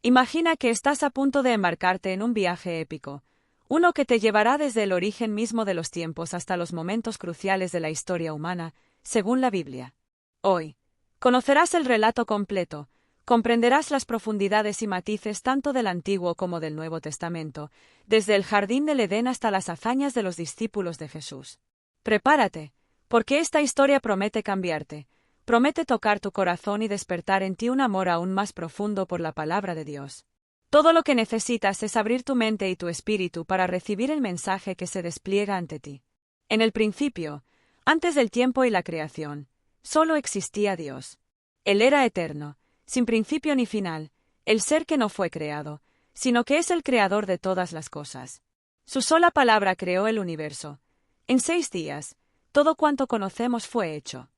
Imagina que estás a punto de embarcarte en un viaje épico, uno que te llevará desde el origen mismo de los tiempos hasta los momentos cruciales de la historia humana, según la Biblia. Hoy, conocerás el relato completo, comprenderás las profundidades y matices tanto del Antiguo como del Nuevo Testamento, desde el jardín del Edén hasta las hazañas de los discípulos de Jesús. Prepárate, porque esta historia promete cambiarte, promete tocar tu corazón y despertar en ti un amor aún más profundo por la palabra de Dios. Todo lo que necesitas es abrir tu mente y tu espíritu para recibir el mensaje que se despliega ante ti. En el principio, antes del tiempo y la creación, solo existía Dios. Él era eterno, sin principio ni final, el ser que no fue creado, sino que es el creador de todas las cosas. Su sola palabra creó el universo. En 6 días, todo cuanto conocemos fue hecho.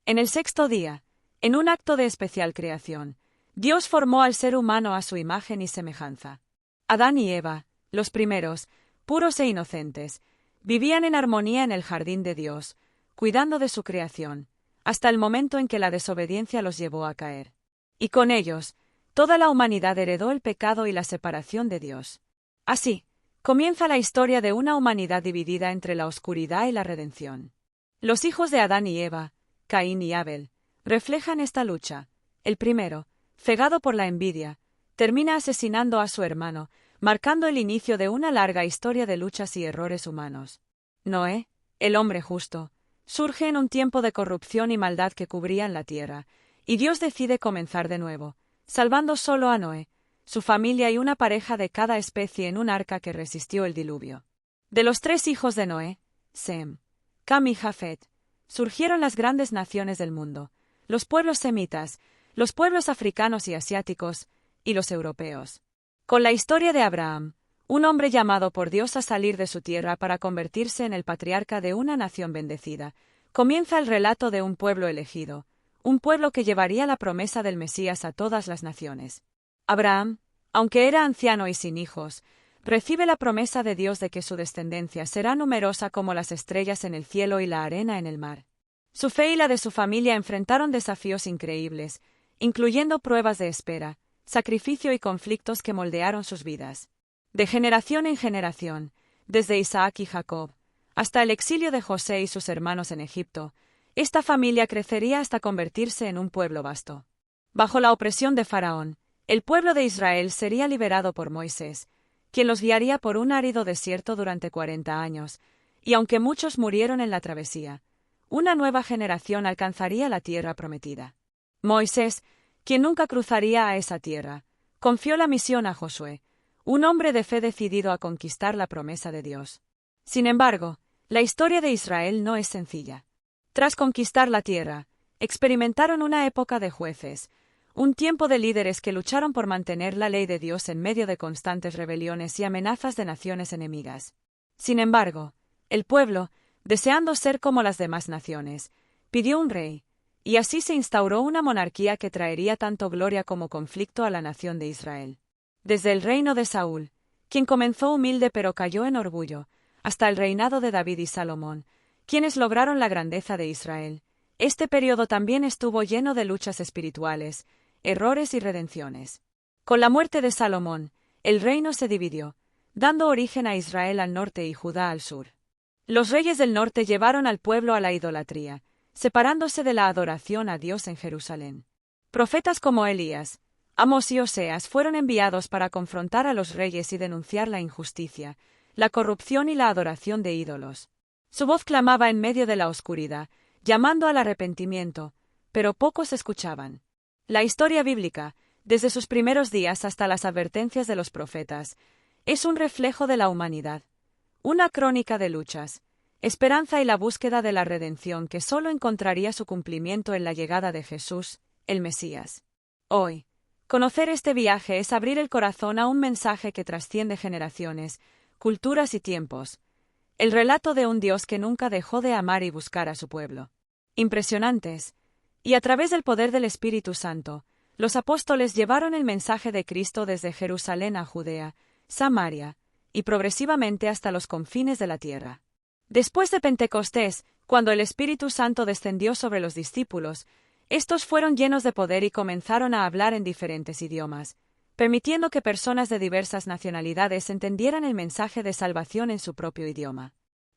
En el 6º día, en un acto de especial creación, Dios formó al ser humano a su imagen y semejanza. Adán y Eva, los primeros, puros e inocentes, vivían en armonía en el jardín de Dios, cuidando de su creación, hasta el momento en que la desobediencia los llevó a caer. Y con ellos, toda la humanidad heredó el pecado y la separación de Dios. Así, comienza la historia de una humanidad dividida entre la oscuridad y la redención. Los hijos de Adán y Eva, Caín y Abel, reflejan esta lucha. El primero, cegado por la envidia, termina asesinando a su hermano, marcando el inicio de una larga historia de luchas y errores humanos. Noé, el hombre justo, surge en un tiempo de corrupción y maldad que cubrían la tierra, y Dios decide comenzar de nuevo, salvando solo a Noé, su familia y una pareja de cada especie en un arca que resistió el diluvio. De los 3 hijos de Noé, Sem, Cam y Jafet, surgieron las grandes naciones del mundo, los pueblos semitas, los pueblos africanos y asiáticos, y los europeos. Con la historia de Abraham, un hombre llamado por Dios a salir de su tierra para convertirse en el patriarca de una nación bendecida, comienza el relato de un pueblo elegido, un pueblo que llevaría la promesa del Mesías a todas las naciones. Abraham, aunque era anciano y sin hijos, recibe la promesa de Dios de que su descendencia será numerosa como las estrellas en el cielo y la arena en el mar. Su fe y la de su familia enfrentaron desafíos increíbles, incluyendo pruebas de espera, sacrificio y conflictos que moldearon sus vidas. De generación en generación, desde Isaac y Jacob, hasta el exilio de José y sus hermanos en Egipto, esta familia crecería hasta convertirse en un pueblo vasto. Bajo la opresión de Faraón, el pueblo de Israel sería liberado por Moisés, quien los guiaría por un árido desierto durante 40 años, y aunque muchos murieron en la travesía, una nueva generación alcanzaría la tierra prometida. Moisés, quien nunca cruzaría a esa tierra, confió la misión a Josué, un hombre de fe decidido a conquistar la promesa de Dios. Sin embargo, la historia de Israel no es sencilla. Tras conquistar la tierra, experimentaron una época de jueces, un tiempo de líderes que lucharon por mantener la ley de Dios en medio de constantes rebeliones y amenazas de naciones enemigas. Sin embargo, el pueblo, deseando ser como las demás naciones, pidió un rey, y así se instauró una monarquía que traería tanto gloria como conflicto a la nación de Israel. Desde el reino de Saúl, quien comenzó humilde pero cayó en orgullo, hasta el reinado de David y Salomón, quienes lograron la grandeza de Israel, este periodo también estuvo lleno de luchas espirituales, errores y redenciones. Con la muerte de Salomón, el reino se dividió, dando origen a Israel al norte y Judá al sur. Los reyes del norte llevaron al pueblo a la idolatría, separándose de la adoración a Dios en Jerusalén. Profetas como Elías, Amós y Oseas fueron enviados para confrontar a los reyes y denunciar la injusticia, la corrupción y la adoración de ídolos. Su voz clamaba en medio de la oscuridad, llamando al arrepentimiento, pero pocos escuchaban. La historia bíblica, desde sus primeros días hasta las advertencias de los profetas, es un reflejo de la humanidad, una crónica de luchas, esperanza y la búsqueda de la redención que solo encontraría su cumplimiento en la llegada de Jesús, el Mesías. Hoy, conocer este viaje es abrir el corazón a un mensaje que trasciende generaciones, culturas y tiempos, el relato de un Dios que nunca dejó de amar y buscar a su pueblo. Impresionantes, y a través del poder del Espíritu Santo, los apóstoles llevaron el mensaje de Cristo desde Jerusalén a Judea, Samaria, y progresivamente hasta los confines de la tierra. Después de Pentecostés, cuando el Espíritu Santo descendió sobre los discípulos, estos fueron llenos de poder y comenzaron a hablar en diferentes idiomas, permitiendo que personas de diversas nacionalidades entendieran el mensaje de salvación en su propio idioma.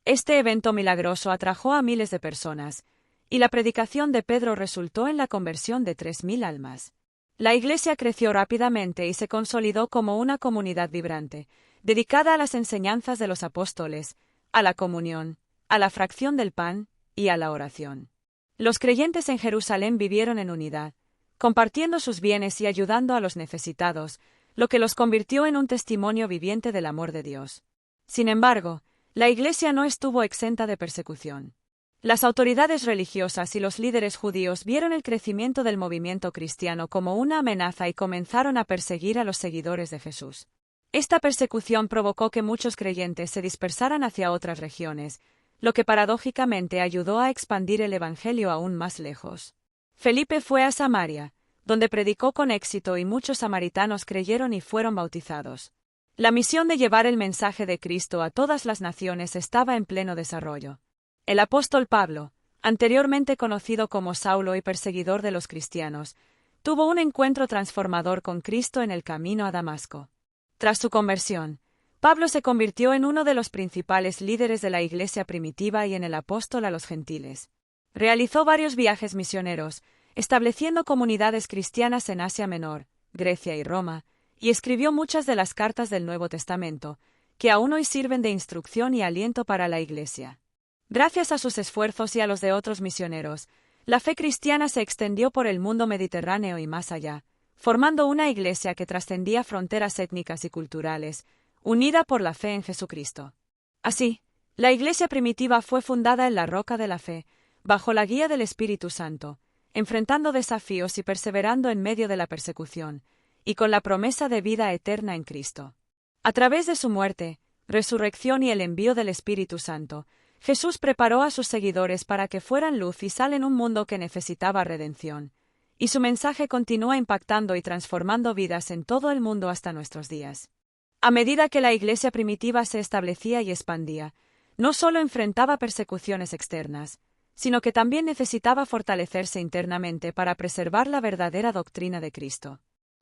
Este evento milagroso atrajo a miles de personas, y la predicación de Pedro resultó en la conversión de 3.000 almas. La Iglesia creció rápidamente y se consolidó como una comunidad vibrante, dedicada a las enseñanzas de los apóstoles, a la comunión, a la fracción del pan y a la oración. Los creyentes en Jerusalén vivieron en unidad, compartiendo sus bienes y ayudando a los necesitados, lo que los convirtió en un testimonio viviente del amor de Dios. Sin embargo, la Iglesia no estuvo exenta de persecución. Las autoridades religiosas y los líderes judíos vieron el crecimiento del movimiento cristiano como una amenaza y comenzaron a perseguir a los seguidores de Jesús. Esta persecución provocó que muchos creyentes se dispersaran hacia otras regiones, lo que paradójicamente ayudó a expandir el Evangelio aún más lejos. Felipe fue a Samaria, donde predicó con éxito y muchos samaritanos creyeron y fueron bautizados. La misión de llevar el mensaje de Cristo a todas las naciones estaba en pleno desarrollo. El apóstol Pablo, anteriormente conocido como Saulo y perseguidor de los cristianos, tuvo un encuentro transformador con Cristo en el camino a Damasco. Tras su conversión, Pablo se convirtió en uno de los principales líderes de la Iglesia primitiva y en el apóstol a los gentiles. Realizó varios viajes misioneros, estableciendo comunidades cristianas en Asia Menor, Grecia y Roma, y escribió muchas de las cartas del Nuevo Testamento, que aún hoy sirven de instrucción y aliento para la Iglesia. Gracias a sus esfuerzos y a los de otros misioneros, la fe cristiana se extendió por el mundo mediterráneo y más allá, formando una Iglesia que trascendía fronteras étnicas y culturales, unida por la fe en Jesucristo. Así, la Iglesia primitiva fue fundada en la roca de la fe, bajo la guía del Espíritu Santo, enfrentando desafíos y perseverando en medio de la persecución, y con la promesa de vida eterna en Cristo. A través de su muerte, resurrección y el envío del Espíritu Santo, Jesús preparó a sus seguidores para que fueran luz y sal en un mundo que necesitaba redención, y su mensaje continúa impactando y transformando vidas en todo el mundo hasta nuestros días. A medida que la Iglesia primitiva se establecía y expandía, no solo enfrentaba persecuciones externas, sino que también necesitaba fortalecerse internamente para preservar la verdadera doctrina de Cristo.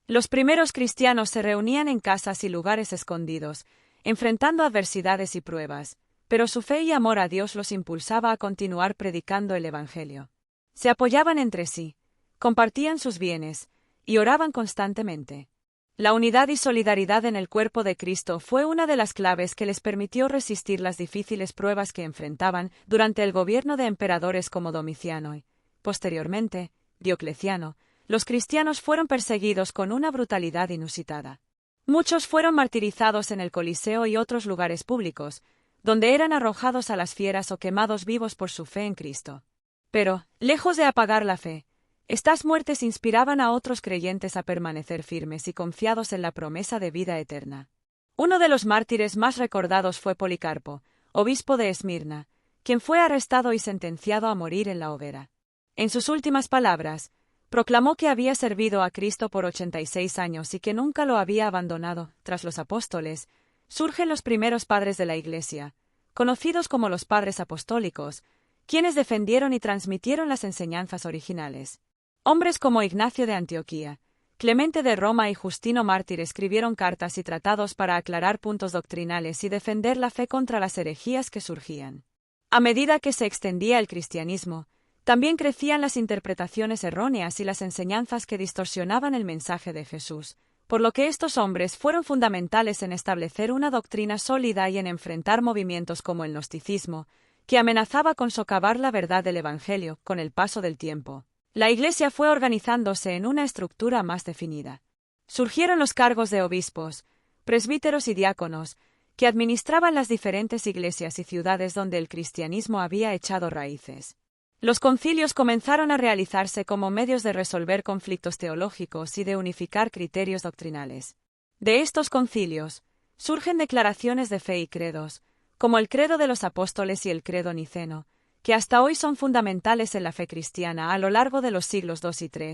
Los primeros cristianos se reunían en casas y lugares escondidos, enfrentando adversidades y pruebas, pero su fe y amor a Dios los impulsaba a continuar predicando el Evangelio. Se apoyaban entre sí, compartían sus bienes, y oraban constantemente. La unidad y solidaridad en el cuerpo de Cristo fue una de las claves que les permitió resistir las difíciles pruebas que enfrentaban durante el gobierno de emperadores como Domiciano y, posteriormente, Diocleciano. Los cristianos fueron perseguidos con una brutalidad inusitada. Muchos fueron martirizados en el Coliseo y otros lugares públicos, donde eran arrojados a las fieras o quemados vivos por su fe en Cristo. Pero, lejos de apagar la fe, estas muertes inspiraban a otros creyentes a permanecer firmes y confiados en la promesa de vida eterna. Uno de los mártires más recordados fue Policarpo, obispo de Esmirna, quien fue arrestado y sentenciado a morir en la hoguera. En sus últimas palabras, proclamó que había servido a Cristo por 86 años y que nunca lo había abandonado. Tras los apóstoles, surgen los primeros padres de la Iglesia, conocidos como los padres apostólicos, quienes defendieron y transmitieron las enseñanzas originales. Hombres como Ignacio de Antioquía, Clemente de Roma y Justino Mártir escribieron cartas y tratados para aclarar puntos doctrinales y defender la fe contra las herejías que surgían. A medida que se extendía el cristianismo, también crecían las interpretaciones erróneas y las enseñanzas que distorsionaban el mensaje de Jesús, por lo que estos hombres fueron fundamentales en establecer una doctrina sólida y en enfrentar movimientos como el gnosticismo, que amenazaba con socavar la verdad del Evangelio. Con el paso del tiempo, la Iglesia fue organizándose en una estructura más definida. Surgieron los cargos de obispos, presbíteros y diáconos, que administraban las diferentes iglesias y ciudades donde el cristianismo había echado raíces. Los concilios comenzaron a realizarse como medios de resolver conflictos teológicos y de unificar criterios doctrinales. De estos concilios, surgen declaraciones de fe y credos, como el credo de los apóstoles y el credo niceno, que hasta hoy son fundamentales en la fe cristiana. A lo largo de los siglos II y III,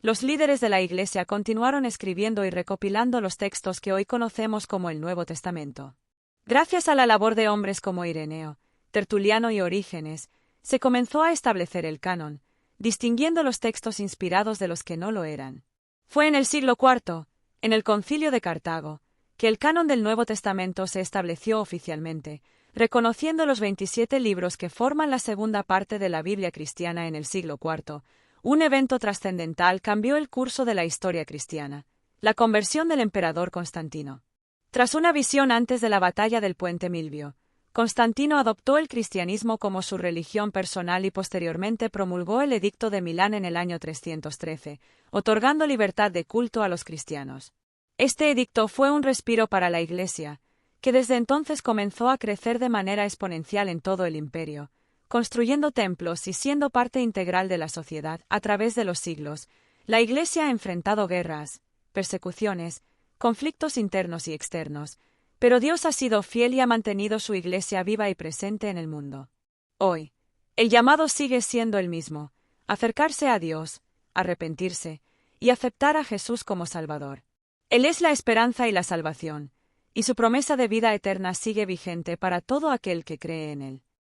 los líderes de la Iglesia continuaron escribiendo y recopilando los textos que hoy conocemos como el Nuevo Testamento. Gracias a la labor de hombres como Ireneo, Tertuliano y Orígenes, se comenzó a establecer el canon, distinguiendo los textos inspirados de los que no lo eran. Fue en el siglo IV, En el Concilio de Cartago, que el canon del Nuevo Testamento se estableció oficialmente, reconociendo los 27 libros que forman la segunda parte de la Biblia cristiana en el siglo IV, un evento trascendental cambió el curso de la historia cristiana: la conversión del emperador Constantino. Tras una visión antes de la batalla del Puente Milvio, Constantino adoptó el cristianismo como su religión personal y posteriormente promulgó el Edicto de Milán en el año 313, otorgando libertad de culto a los cristianos. Este edicto fue un respiro para la Iglesia, que desde entonces comenzó a crecer de manera exponencial en todo el imperio, construyendo templos y siendo parte integral de la sociedad a través de los siglos. La Iglesia ha enfrentado guerras, persecuciones, conflictos internos y externos, pero Dios ha sido fiel y ha mantenido su Iglesia viva y presente en el mundo. Hoy, el llamado sigue siendo el mismo: acercarse a Dios, arrepentirse y aceptar a Jesús como Salvador. Él es la esperanza y la salvación, y su promesa de vida eterna sigue vigente para todo aquel que cree en Él.